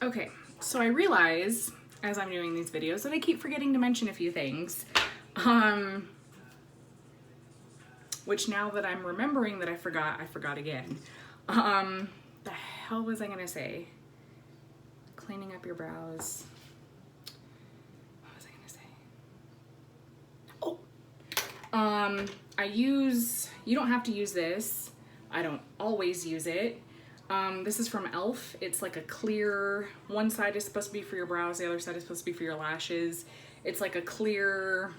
Okay, so I realize as I'm doing these videos that I keep forgetting to mention a few things. Which now that I'm remembering that I forgot again. The hell was I gonna say? Cleaning up your brows. What was I gonna say? Oh, you don't have to use this. I don't always use it. This is from E.l.f. It's like a clear, one side is supposed to be for your brows, the other side is supposed to be for your lashes. It's like a clear,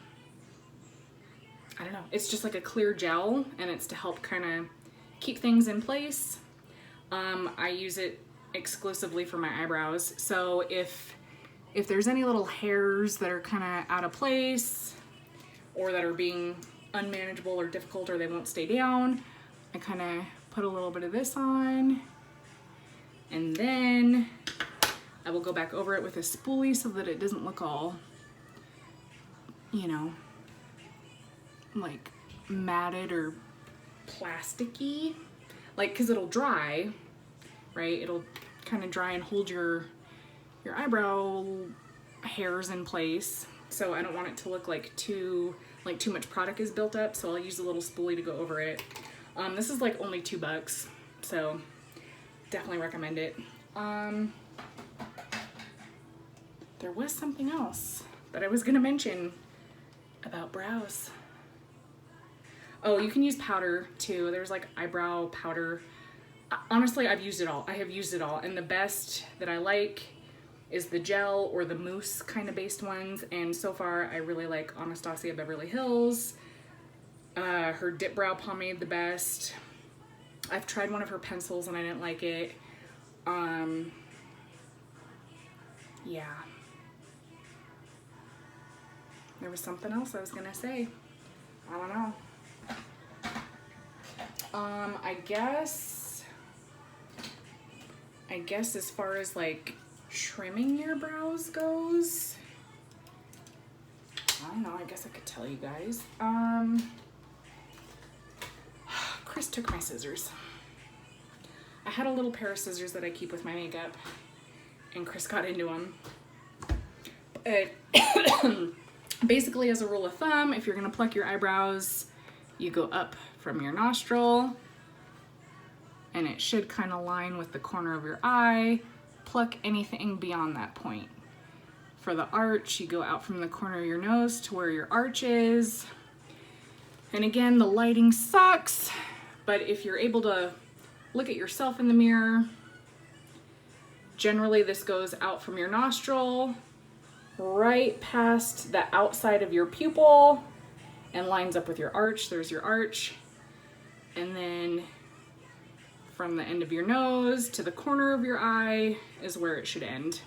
I don't know, it's just like a clear gel, and it's to help kind of keep things in place. I use it exclusively for my eyebrows. So if there's any little hairs that are kind of out of place or that are being unmanageable or difficult or they won't stay down, I kind of put a little bit of this on, and then I will go back over it with a spoolie so that it doesn't look all, you know, like matted or plasticky, like, because it'll dry, right? It'll kind of dry and hold your eyebrow hairs in place. So I don't want it to look like too much product is built up, so I'll use a little spoolie to go over it. This is like only $2, so definitely recommend it. There was something else that I was gonna mention about brows. Oh, you can use powder too. There's like eyebrow powder. Honestly, I've used it all. I have used it all, and the best that I like is the gel or the mousse kind of based ones, and so far I really like Anastasia Beverly Hills. Her dip brow pomade the best. I've tried one of her pencils and I didn't like it. Yeah. There was something else I was gonna say. I don't know. I guess as far as like trimming your brows goes, I don't know, I guess I could tell you guys. Chris took my scissors. I had a little pair of scissors that I keep with my makeup, and Chris got into them. Basically, as a rule of thumb, if you're gonna pluck your eyebrows, you go up from your nostril, and it should kind of line with the corner of your eye. Pluck anything beyond that point. For the arch, you go out from the corner of your nose to where your arch is. And again, the lighting sucks, but if you're able to look at yourself in the mirror, generally this goes out from your nostril, right past the outside of your pupil, and lines up with your arch. There's your arch. And then from the end of your nose to the corner of your eye is where it should end.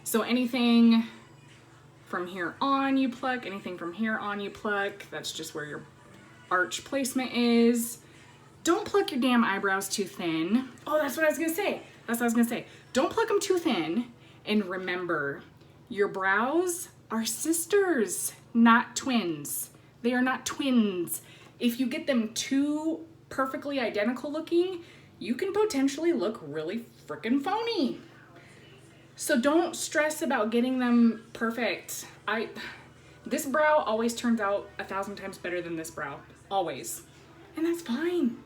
So anything from here on you pluck, anything from here on you pluck. That's just where your arch placement is. Don't pluck your damn eyebrows too thin. Oh, that's what I was gonna say. Don't pluck them too thin. And remember, your brows are sisters, not twins. They are not twins. If you get them too perfectly identical looking, you can potentially look really freaking phony. So don't stress about getting them perfect. This brow always turns out 1,000 times better than this brow, always. And that's fine.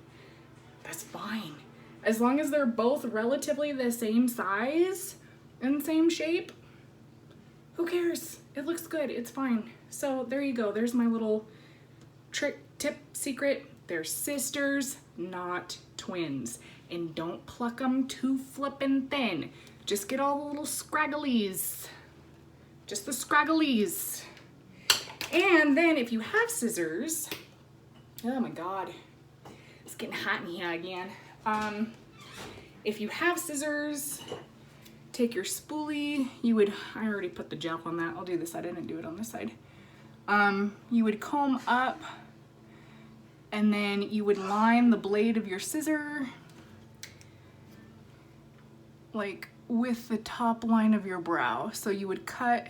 That's fine. As long as they're both relatively the same size and same shape, who cares? It looks good, it's fine. So there you go, there's my little trick, tip, secret. They're sisters, not twins. And don't pluck them too flippin' thin. Just get all the little scragglies. Just the scragglies. And then if you have scissors, oh my God, it's getting hot in here again. If you have scissors, take your spoolie. I already put the gel on that. I'll do this side, I didn't do it on this side. You would comb up, and then you would line the blade of your scissor like with the top line of your brow. So you would cut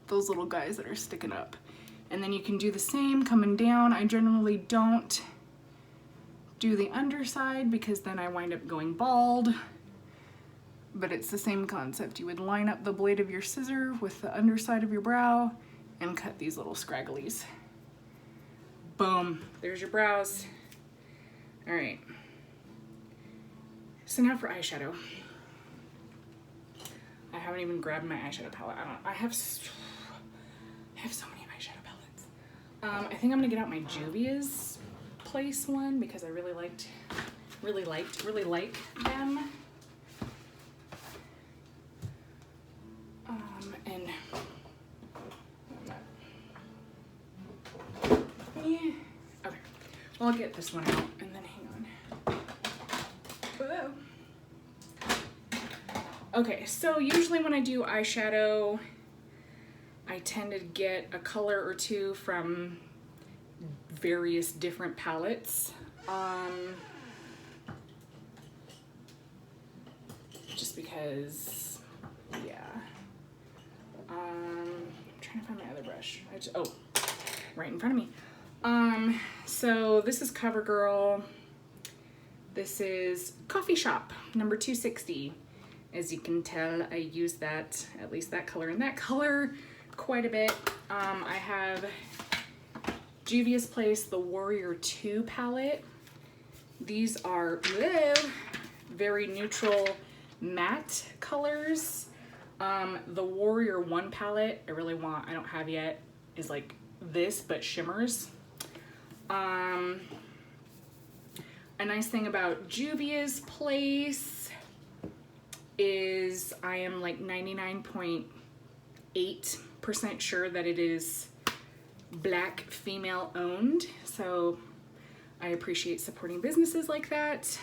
those little guys that are sticking up. And then you can do the same coming down. I generally don't do the underside because then I wind up going bald. but it's the same concept. You would line up the blade of your scissor with the underside of your brow and cut these little scragglies. Boom, there's your brows. All right, so now for eyeshadow. I haven't even grabbed my eyeshadow palette. I have so many eyeshadow palettes. I think I'm gonna get out my Juvia's Place one because I really like them. And yeah, okay. Well, I'll get this one out and then hang on. Whoa. Okay, so usually when I do eyeshadow, I tend to get a color or two from various different palettes. Just because, yeah. I'm trying to find my other brush. Oh, right in front of me. So this is Covergirl. This is Coffee Shop, number 260. As you can tell, I use that, at least that color and that color, quite a bit. I have Juvia's Place, the Warrior 2 palette. These are very neutral matte colors. The Warrior 1 palette, I don't have yet, is like this, but shimmers. A nice thing about Juvia's Place is I am like 99.8% sure that it is Black female owned, so I appreciate supporting businesses like that.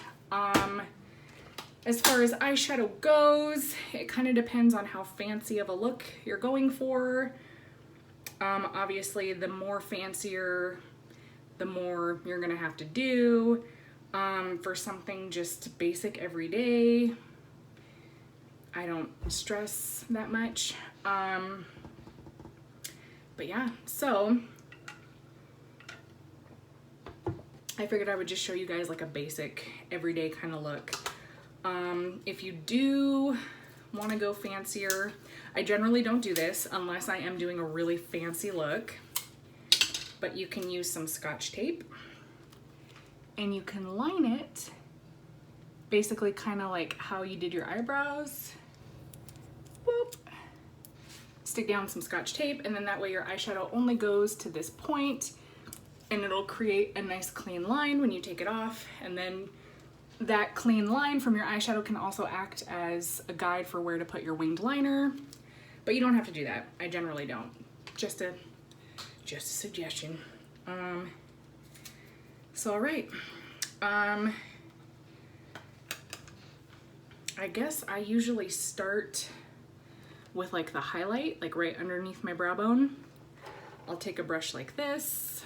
As far as eyeshadow goes, it kind of depends on how fancy of a look you're going for. Obviously, the more fancier, the more you're gonna have to do. For something just basic everyday, I don't stress that much. But yeah, so I figured I would just show you guys like a basic everyday kind of look. If you do want to go fancier, I generally don't do this unless I am doing a really fancy look, but you can use some Scotch tape and you can line it basically kind of like how you did your eyebrows. Boop. Stick down some Scotch tape, and then that way your eyeshadow only goes to this point and it'll create a nice clean line when you take it off. And then that clean line from your eyeshadow can also act as a guide for where to put your winged liner, but you don't have to do that. I generally don't. Just a suggestion. So all right. I guess I usually start with like the highlight, like right underneath my brow bone. I'll take a brush like this,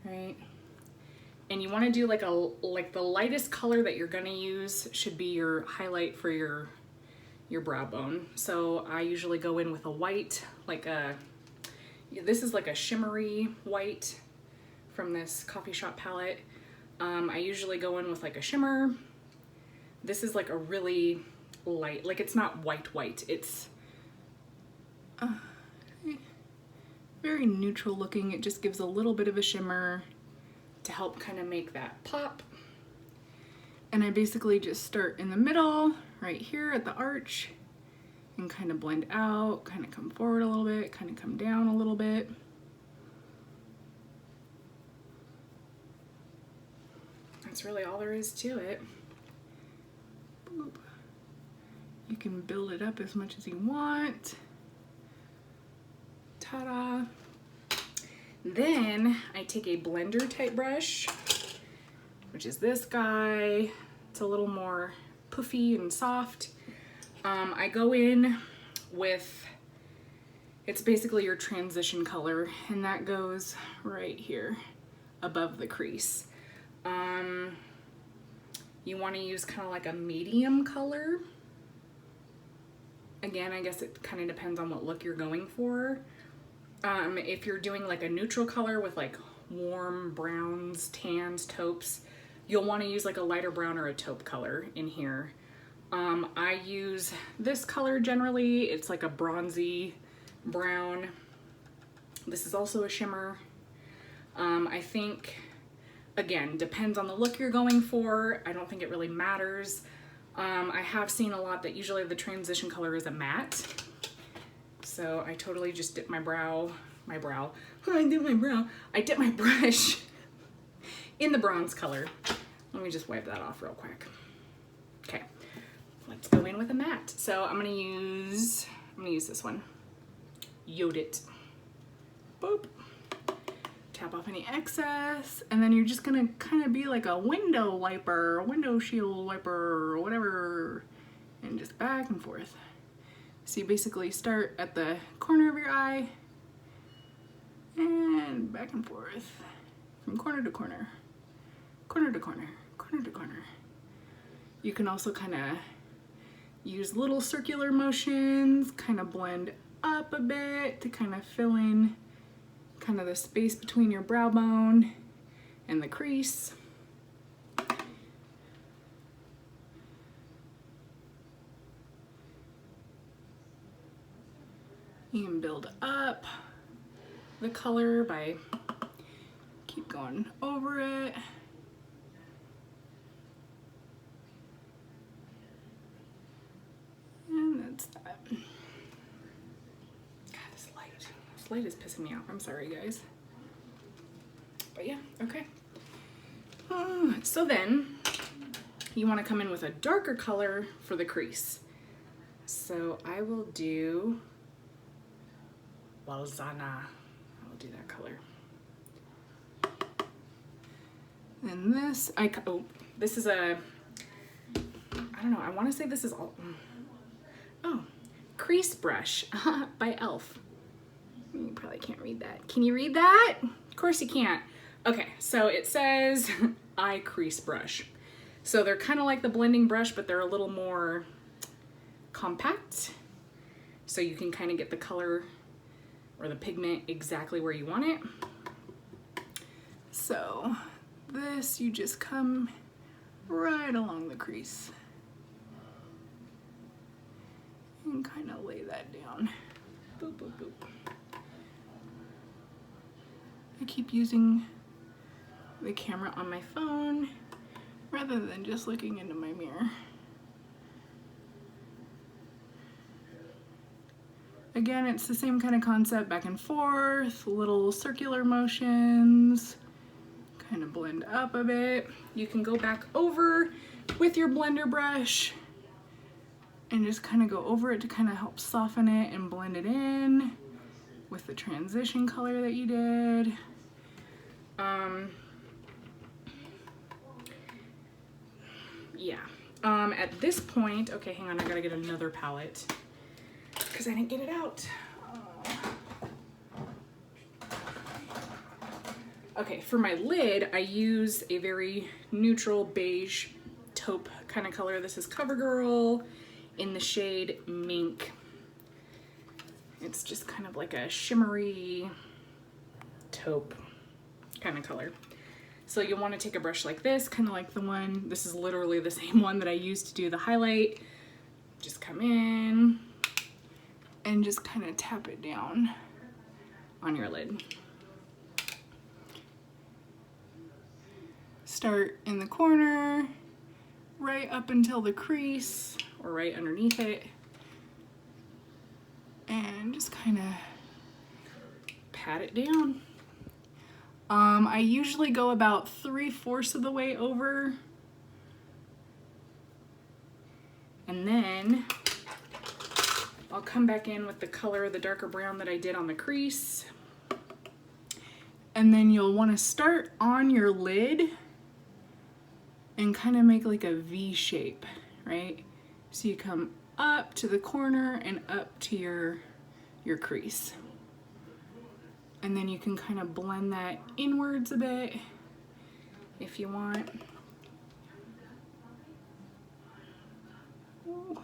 right? And you want to do like the lightest color that you're gonna use should be your highlight for your brow bone. So I usually go in with a white, this is like a shimmery white from this Coffee Shop palette. I usually go in with like a shimmer. This is like a really light, like it's not white, it's very neutral looking. It just gives a little bit of a shimmer to help kind of make that pop. And I basically just start in the middle, right here at the arch, and kind of blend out, kind of come forward a little bit, kind of come down a little bit. That's really all there is to it. Boop. You can build it up as much as you want. Ta-da! Then I take a blender type brush, which is this guy. It's a little more puffy and soft. I go in with, it's basically your transition color, and that goes right here above the crease. You want to use kind of like a medium color. Again, I guess it kind of depends on what look you're going for. If you're doing like a neutral color with like warm browns, tans, taupes, you'll want to use like a lighter brown or a taupe color in here. I use this color generally. It's like a bronzy brown. This is also a shimmer. I think, again, depends on the look you're going for. I don't think it really matters. I have seen a lot that usually the transition color is a matte. So I totally just dip I dip my brush in the bronze color. Let me just wipe that off real quick. Okay, let's go in with a matte. So I'm gonna use this one, Yodit. Boop. Tap off any excess, and then you're just gonna kind of be like a window wiper, window shield wiper, or whatever, and just back and forth. So you basically start at the corner of your eye and back and forth from corner to corner, corner to corner, corner to corner. You can also kind of use little circular motions, kind of blend up a bit to kind of fill in kind of the space between your brow bone and the crease. You can build up the color by keep going over it. And that's that. This light is pissing me off. I'm sorry, guys. But yeah, okay. So then you want to come in with a darker color for the crease. So I will do Walzana. I'll do that color. And this, this is a, I don't know, I want to say this is all, crease brush by E.l.f. You probably can't read that. Can you read that? Of course you can't. Okay, so it says eye crease brush. So they're kind of like the blending brush, but they're a little more compact. So you can kind of get the color or the pigment exactly where you want it. So this, you just come right along the crease and kind of lay that down. Boop, boop, boop. I keep using the camera on my phone rather than just looking into my mirror. Again, it's the same kind of concept, back and forth, little circular motions, kind of blend up a bit. You can go back over with your blender brush and just kind of go over it to kind of help soften it and blend it in with the transition color that you did. Yeah. At this point, okay, hang on, I gotta get another palette because I didn't get it out. Okay, for my lid, I use a very neutral beige taupe kind of color. This is Covergirl in the shade Mink. It's just kind of like a shimmery taupe kind of color. So you'll want to take a brush like this, kind of like the one, this is literally the same one that I used to do the highlight. Just come in and just kind of tap it down on your lid. Start in the corner, right up until the crease, or right underneath it. And just kind of pat it down. I usually go about 3/4 of the way over. And then I'll come back in with the color, the darker brown that I did on the crease. And then you'll want to start on your lid and kind of make like a V shape, right? So you come up to the corner and up to your crease. And then you can kind of blend that inwards a bit if you want. Ooh.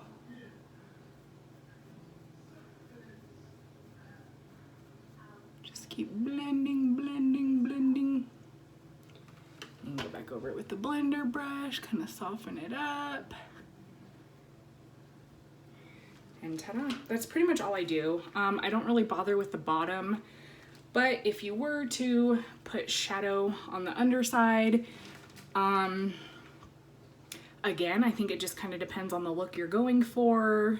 Just keep blending, blending, blending. And go back over it with the blender brush, kind of soften it up. And ta-da, that's pretty much all I do. I don't really bother with the bottom, but if you were to put shadow on the underside, again, I think it just kind of depends on the look you're going for.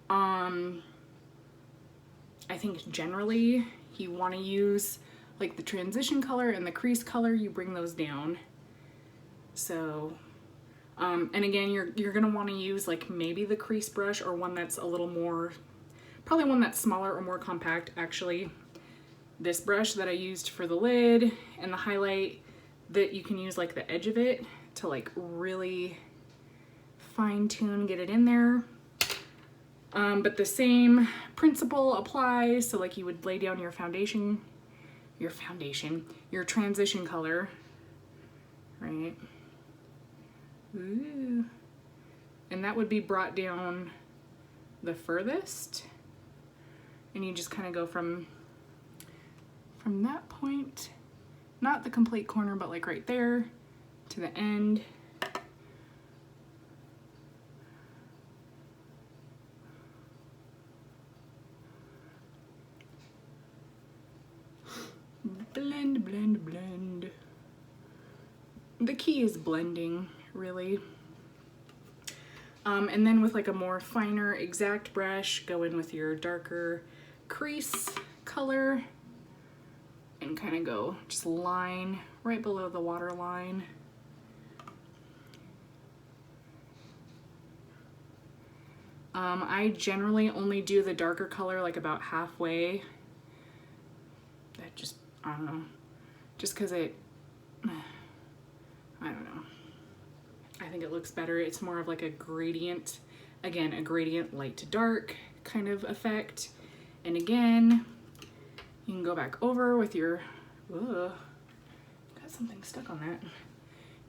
I think generally you want to use like the transition color and the crease color, you bring those down. So, and again, you're gonna want to use like maybe the crease brush or one that's a little more, probably one that's smaller or more compact. Actually, this brush that I used for the lid and the highlight, that you can use like the edge of it to like really fine tune, get it in there. But the same principle applies. So like you would lay down your your transition color, right? Ooh. And that would be brought down the furthest. And you just kind of go from that point, not the complete corner, but like right there to the end. Blend, blend, blend. The key is blending, really. And then with like a more finer exact brush, go in with your darker crease color and kind of go just line right below the water line. I generally only do the darker color like about halfway. That just, I don't know, just because I don't know. I think it looks better. It's more of like a gradient, again, a gradient light to dark kind of effect. And again, you can go back over with your, got something stuck on that.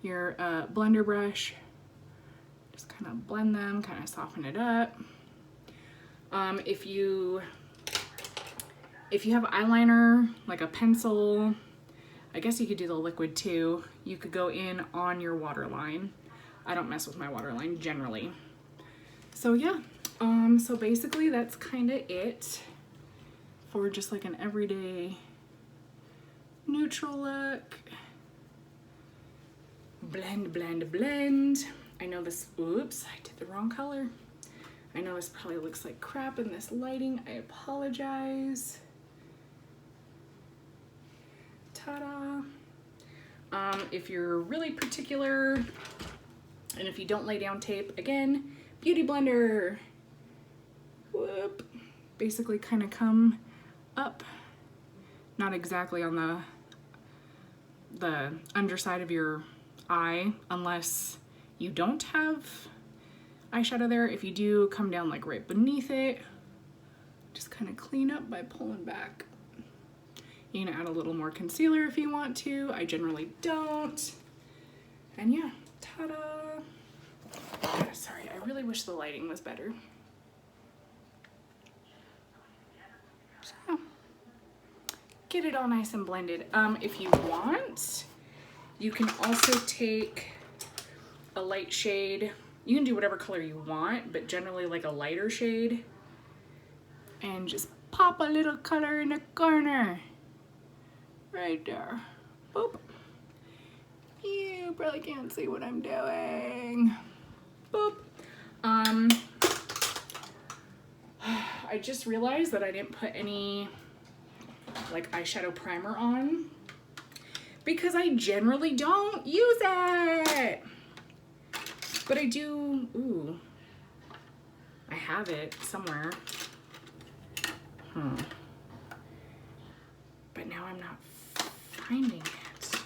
Your blender brush, just kind of blend them, kind of soften it up. If you have eyeliner, like a pencil, I guess you could do the liquid too. You could go in on your waterline. I don't mess with my waterline generally. So yeah, so basically that's kind of it for just like an everyday neutral look. Blend, blend, blend. I know this, oops, I did the wrong color. I know this probably looks like crap in this lighting. I apologize. Ta-da. If you're really particular, and if you don't lay down tape, again, Beauty Blender. Whoop. Basically kind of come up, not exactly on the underside of your eye, unless you don't have eyeshadow there. If you do, come down like right beneath it. Just kind of clean up by pulling back. You can add a little more concealer if you want to. I generally don't. And yeah, ta-da. Sorry, I really wish the lighting was better. So, get it all nice and blended. If you want, you can also take a light shade. You can do whatever color you want, but generally like a lighter shade. And just pop a little color in the corner. Right there. Boop. You probably can't see what I'm doing. Boop. I just realized that I didn't put any like eyeshadow primer on because I generally don't use it. But I do, ooh, I have it somewhere. But now I'm not finding it.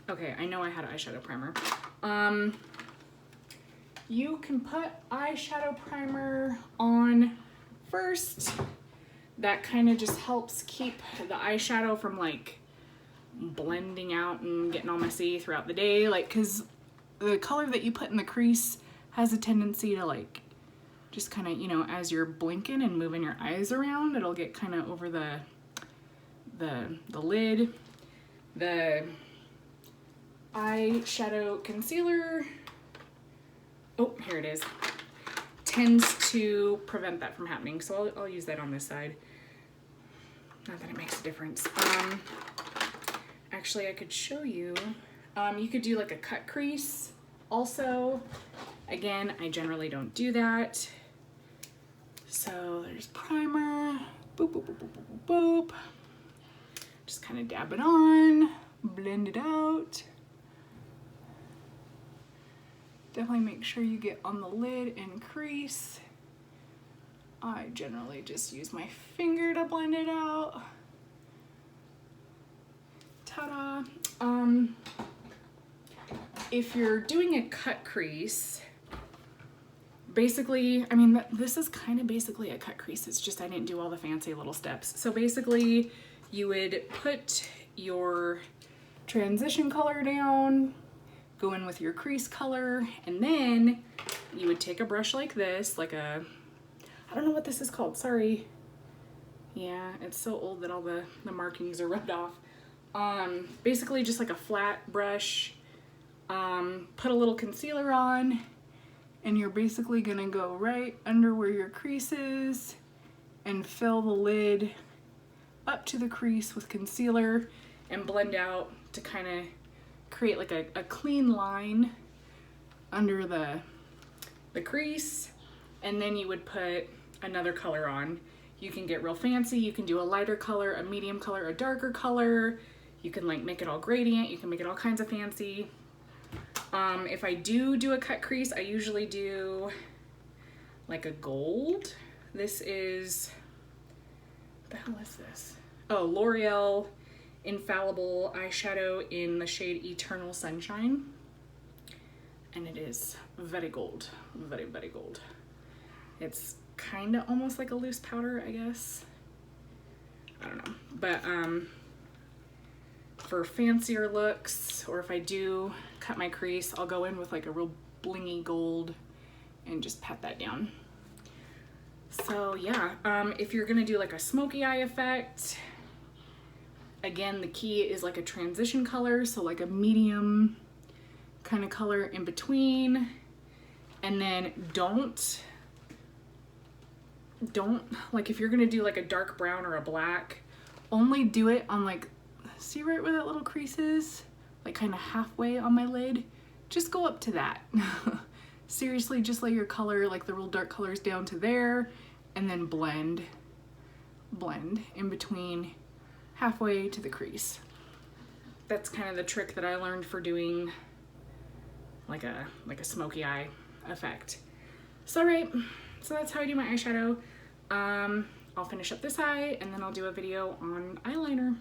Okay, I know I had eyeshadow primer. You can put eyeshadow primer on first. That kind of just helps keep the eyeshadow from like blending out and getting all messy throughout the day. Like, cause the color that you put in the crease has a tendency to like, just kind of, you know, as you're blinking and moving your eyes around, it'll get kind of over the lid. The eyeshadow concealer, oh, here it is, tends to prevent that from happening. So I'll use that on this side. Not that it makes a difference. Actually, I could show you. You could do like a cut crease also. Again, I generally don't do that. So there's primer. Boop, boop, boop, boop, boop, boop. Just kind of dab it on, blend it out. Definitely make sure you get on the lid and crease. I generally just use my finger to blend it out. Ta-da. If you're doing a cut crease, basically, I mean, this is kind of basically a cut crease. It's just I didn't do all the fancy little steps. So basically, you would put your transition color down, go in with your crease color, and then you would take a brush like this, like a, I don't know what this is called, sorry. Yeah, it's so old that all the markings are rubbed off. Basically just like a flat brush, put a little concealer on, and you're basically gonna go right under where your crease is and fill the lid up to the crease with concealer and blend out to kind of create like a clean line under the crease. And then you would put another color on. You can get real fancy. You can do a lighter color, a medium color, a darker color. You can like make it all gradient. You can make it all kinds of fancy. If I do a cut crease, I usually do like a gold. This is, what the hell is this? Oh, L'Oreal Infallible Eyeshadow in the shade Eternal Sunshine. And it is very gold, very, very gold. It's kind of almost like a loose powder, I guess. I don't know. But for fancier looks, or if I do cut my crease, I'll go in with like a real blingy gold and just pat that down. So yeah, if you're gonna do like a smoky eye effect, again, the key is like a transition color, so like a medium kind of color in between. And then don't, like if you're gonna do like a dark brown or a black, only do it on like, see right where that little crease is? Like kind of halfway on my lid. Just go up to that. Seriously, just lay your color, like the real dark colors down to there, and then blend in between halfway to the crease. That's kind of the trick that I learned for doing like a smoky eye effect. So right, so that's how I do my eyeshadow. I'll finish up this eye and then I'll do a video on eyeliner.